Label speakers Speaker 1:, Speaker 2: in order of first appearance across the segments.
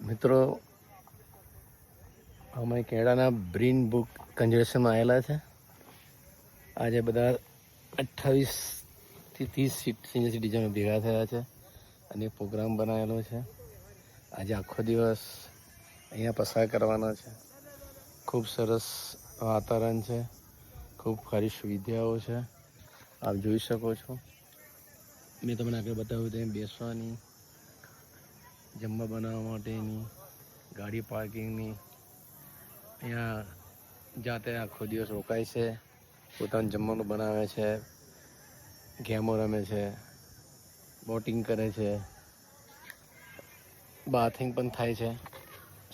Speaker 1: મિત્રો અમે કેળાના બ્રીન બુક કન્ઝર્વેશનમાં આવેલા છે. આજે બધા 28 થી 30 સિનિયર સિટીઝનો ભેગા થયા છે અને પ્રોગ્રામ બનાવેલો છે. આજે આખો દિવસ અહીંયા પસાર કરવાનો છે. ખૂબ સરસ વાતાવરણ છે, ખૂબ સારી સુવિધાઓ છે. આપ જોઈ શકો છો. મેં તમને આગળ બતાવ્યું તેમ બેસવાની, જમવા બનાવવા માટેની, ગાડી પાર્કિંગની, અહીંયા જાતે આખો દિવસ રોકાય છે, પોતાનું જમવાનું બનાવે છે, ગેમો રમે છે, બોટિંગ કરે છે, બાથિંગ પણ થાય છે,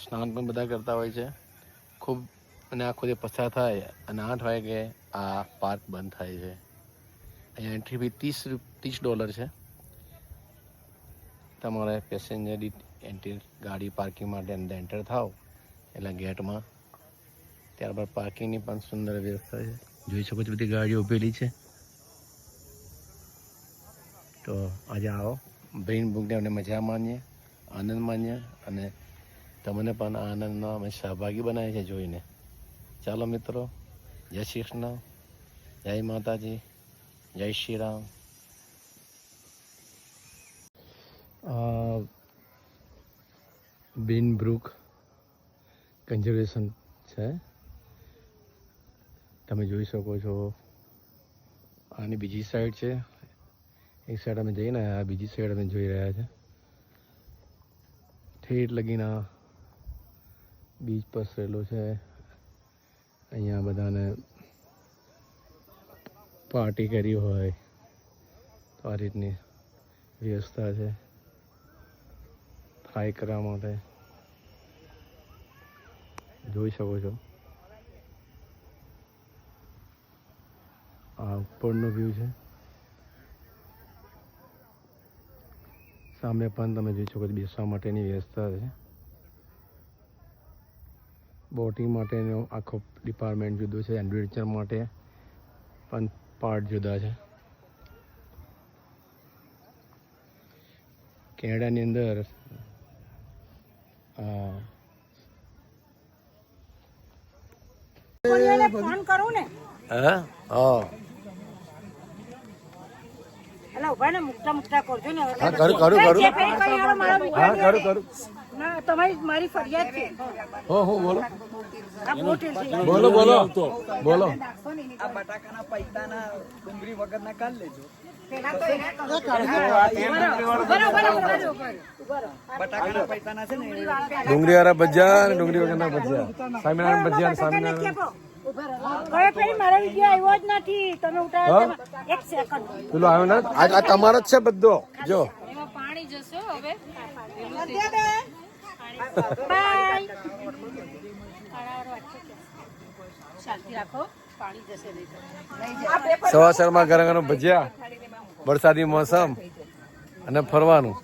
Speaker 1: સ્નાન પણ બધા કરતા હોય છે. ખૂબ અને આખો દિવસ પસાર થાય અને 8 વાગે આ પાર્ક બંધ થાય છે. અહીંયા એન્ટ્રી ફી $30 છે. તમારે પેસેન્જર એન્ટ્રી ગાડી પાર્કિંગ માટે અંદર એન્ટર થાવ એટલે ગેટમાં, ત્યારબાદ પાર્કિંગની પણ સુંદર વ્યવસ્થા છે. જોઈ શકો છો બધી ગાડીઓ ઊભેલી છે. તો આજે આવો, બ્રીન બુકને અમને મજા માણીએ, આનંદ માણીએ અને તમને પણ આનંદનો અમે સહભાગી બનાવીએ છીએ જોઈને. ચાલો મિત્રો, જય શ્રી કૃષ્ણ, જય માતાજી, જય શ્રી રામ. બ્રીન બુક કન્ઝર્વેશન છે, તમે જોઈ શકો છો. આની બીજી સાઈડ છે, એક સાઈડ અમે જઈને આવ્યા, બીજી સાઈડ અમે જોઈ રહ્યા છે. ઠેઠ લગીના બીચ પર રહેલો છે. અહીંયા બધાને પાર્ટી કરી હોય તો આ રીતની વ્યવસ્થા છે ફ્રાય કરવા માટે. જોઈ શકો છો આ ઉપરનો વ્યૂ છે. સામે પણ તમે જોઈ શકો છો બેસવા માટેની વ્યવસ્થા છે. બોટિંગ માટેનો આખો ડિપાર્ટમેન્ટ જુદો છે, એડવેન્ચર માટે પણ પાર્ટ જુદા છે. કેનેડાની અંદર
Speaker 2: ફોન કરું ને
Speaker 1: હા
Speaker 2: મુકતા કરજો ને.
Speaker 1: કરું
Speaker 2: ના, તમારી મારી ફરિયાદ છે.
Speaker 1: બોલો
Speaker 2: આ બોટેલ છે.
Speaker 1: બોલો
Speaker 3: આ બટાકાના પૈતાના ડુંગળી વગરના કાઢ લેજો. બટાકાના પૈતાના છે ને
Speaker 1: ડુંગળી વાળા ભજીયા અને ડુંગળી વગરના ભજીયા, સ્વામિનારાયણ ભજીયા અને સ્વામિનારાયણ.
Speaker 2: કયો ફરી મારા વિડીયો આવ્યો જ નથી. તમે ઉતારો એક સેકન્ડ.
Speaker 1: પેલો આવ્યો ને, આ તમારો જ છે બધો. જો
Speaker 4: એમાં પાણી જશે હવે.
Speaker 2: બાય.
Speaker 4: શાંતિ રાખો, પાણી જશે નહીં તો.
Speaker 1: સવાસરમાં ગરમ ગરમ ભજીયા, વરસાદી મોસમ અને ફરવાનું.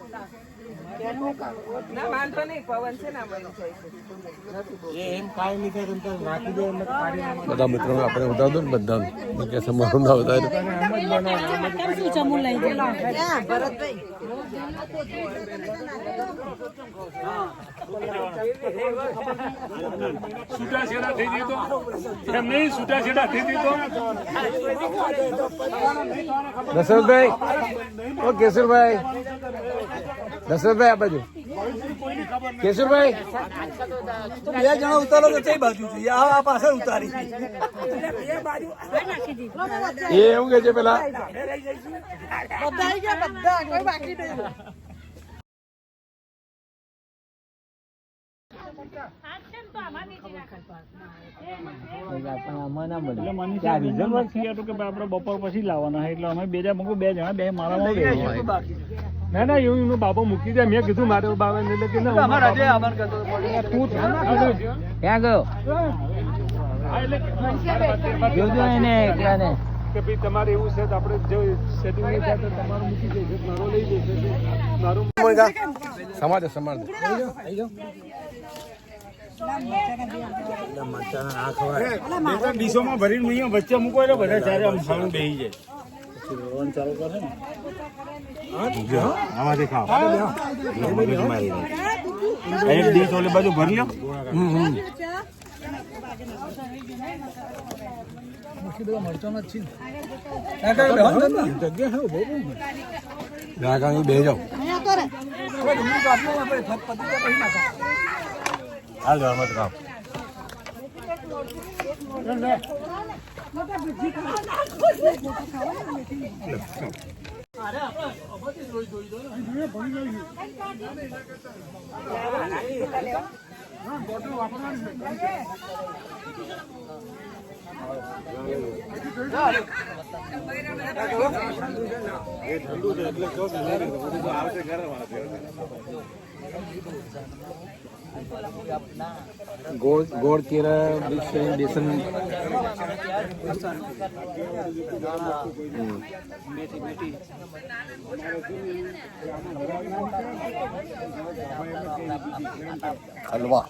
Speaker 1: બધા મિત્રો આપણે ઉતાર દો ને બધા કે સમારું ના વધારે.
Speaker 5: છૂટાછેડા થઈ દીધો એમ નહીં, છૂટાછેડા થઈ દીધો.
Speaker 1: દશરથભાઈ, ઓ કેશુરભાઈ, દશરથભાઈ આ બાજુ. કેશુરભાઈ,
Speaker 3: બે જણા ઉતારો તો કઈ બાજુ જોઈએ? આ પાછળ ઉતારી.
Speaker 1: એ એવું કે છે પેલા
Speaker 2: બધા આવી ગયા, બધા કોઈ બાકી નહીં.
Speaker 5: આપડે બપોર પછી લાવવાના એટલે અમે બે જણા બે મારા ના ના એવું બાબો મૂકી દે. મેં કીધું મારે બાબા એટલે કે
Speaker 3: ક્યાં ગયો?
Speaker 5: કે ભાઈ તમારે એવું છે તો આપણે જો સેટિંગ નહીં થાય તો તમારું મૂકી દઈશું, મારો લઈ જઈશું. મારું
Speaker 1: સમાજ
Speaker 5: ડીશોમાં ભરીને વચ્ચે મૂકો એટલે બધા ચારે આમ ખાવાનું બેસી જાય. ચાલુ કરે ને આમાંથી ખાવ. એક ડીશ ઓલી બાજુ ભરી લો.
Speaker 1: બે જાઓ. હાલ જાઓ, મત ખાઓ. गोड़ केरा बेसन हलवा